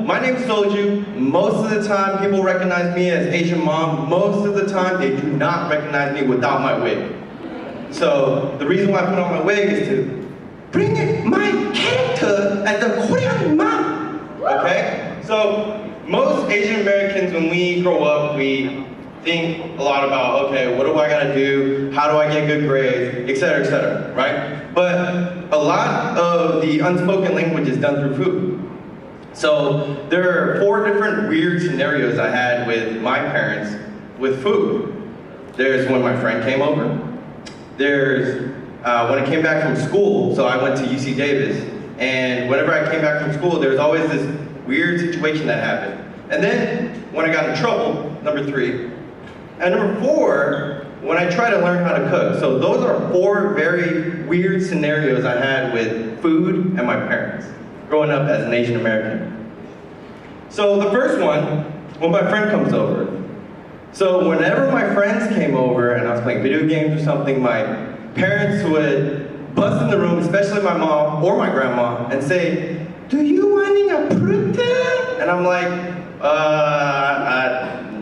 my name's Seouljyu. Most of the time, people recognize me as Asian mom. Most of the time, they do not recognize me without my wig. So the reason why I put on my wig is to bring in my character as the Korean mom. Okay? So most Asian Americans, when we grow up, we think a lot about, okay, what do I gotta do? How do I get good grades? Etc., right? But a lot of the unspoken language is done through food. So there are 4 different weird scenarios I had with my parents with food. There's when my friend came over. There's when I came back from school, so I went to UC Davis, and whenever I came back from school, there was always this weird situation that happened. And then when I got in trouble, number 3. And number 4, when I tried to learn how to cook. So those are 4 very weird scenarios I had with food and my parents, growing up as an Asian American. So the first one, when my friend comes over. So whenever my friends came over and I was playing video games or something, my parents would bust in the room, especially my mom or my grandma, and say, "Do you want a fruta?" And I'm like,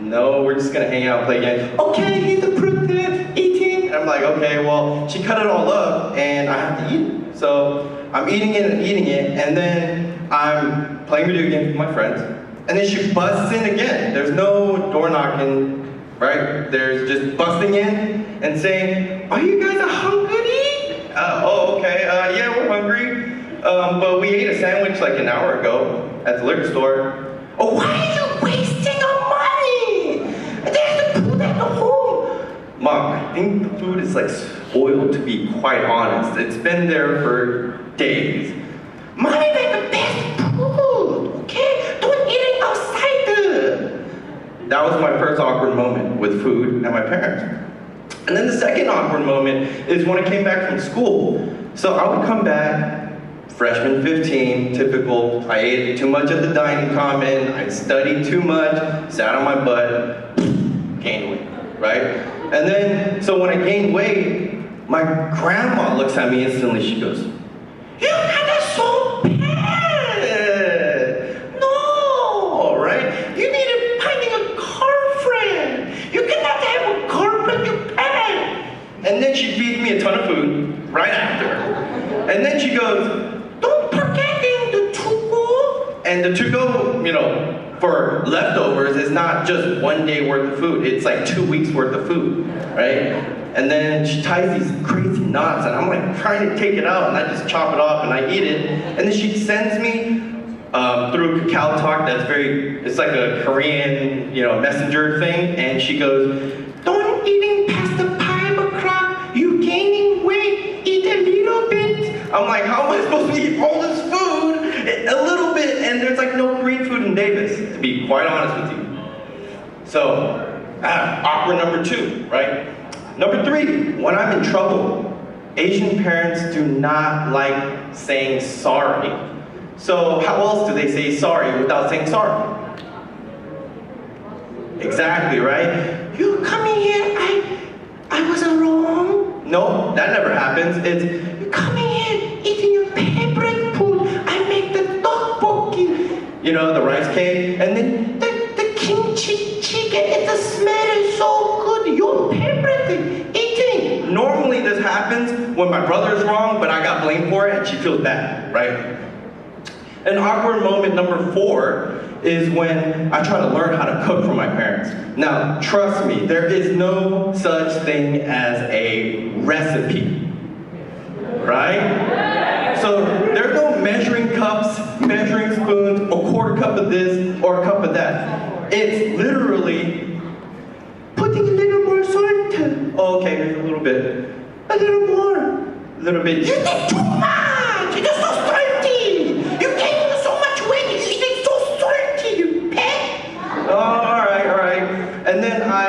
no, we're just gonna hang out and play games. Okay, here's the fruta, eating. And I'm like, okay, well, she cut it all up and I have to eat it. So I'm eating it, and then I'm playing video games with my friends, and then she busts in again. There's no door knocking, right? There's just busting in and saying, "Are you guys hungry?" Oh, okay, yeah, we're hungry. But we ate a sandwich like an hour ago at the liquor store. Oh, why are you wasting our money? There's the food at the home. Mom, I think the food is like spoiled, to be quite honest. It's been there for days. Mommy make the best food, okay? Don't eat it outside. That was my first awkward moment with food and my parents. And then the second awkward moment is when I came back from school. So I would come back, freshman 15, typical. I ate too much at the dining common, I studied too much, sat on my butt, gained weight, right? And then, so when I gained weight, my grandma looks at me instantly, she goes, "You got so bad. No, right? You need to finding a girlfriend. You cannot have a girlfriend, you bad." And then she feeds me a ton of food right after. And then she goes, "Don't forget the to-go." And the to-go, you know, for leftovers is not just 1 day worth of food. It's like 2 weeks worth of food, right? And then she ties these crazy knots, and I'm like trying to take it out, and I just chop it off and I eat it. And then she sends me through Kakao Talk. It's like a Korean, you know, messenger thing. And she goes, "Don't eating past the 5 o'clock. You gaining weight. Eat a little bit." I'm like, how am I supposed to eat all this food? A little bit, and there's like no Korean food in Davis, to be quite honest with you. So, awkward number 2, right? Number 3, when I'm in trouble, Asian parents do not like saying sorry. So how else do they say sorry without saying sorry? Exactly, right? "You coming here, I was wrong." No, that never happens. It's, "You coming here, eating your favorite food. I make the tteokbokki." You know, the rice cake, and then the kimchi chicken. The smell is so good. Your favorite thing, eating. Normally this happens when my brother's wrong, but I got blamed for it, and she feels bad, right? An awkward moment number 4 is when I try to learn how to cook from my parents. Now, trust me, there is no such thing as a recipe, right? So there's no measuring cups, measuring spoons, a quarter cup of this or a cup of that. It's literally putting a little more salt. Oh, okay, here's a little bit. A little more. A little bit. You did too much! You're so salty! You gained so much weight, you eat so salty, you pet! All right. And then I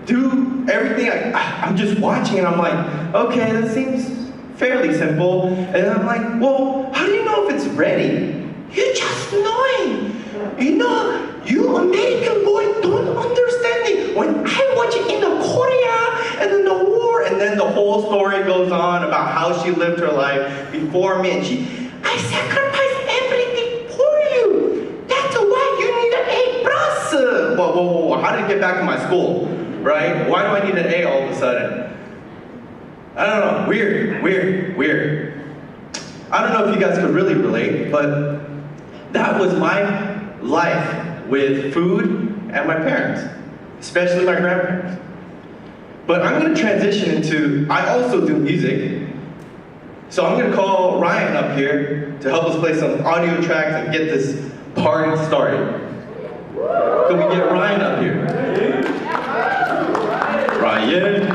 do everything, I'm just watching and I'm like, okay, that seems fairly simple. And I'm like, well, how do you know if it's ready? You just knowing. You know, you American boy don't understand it. When I watch it in the Korea and then the war, and then the whole story goes on about how she lived her life before me, and I sacrificed everything for you. That's how to get back to my school, right? Why do I need an A all of a sudden? I don't know, weird. I don't know if you guys could really relate, but that was my life with food and my parents, especially my grandparents. But I'm gonna transition into, I also do music. So I'm gonna call Ryan up here to help us play some audio tracks and get this party started. Can we get Ryan up here? Ryan.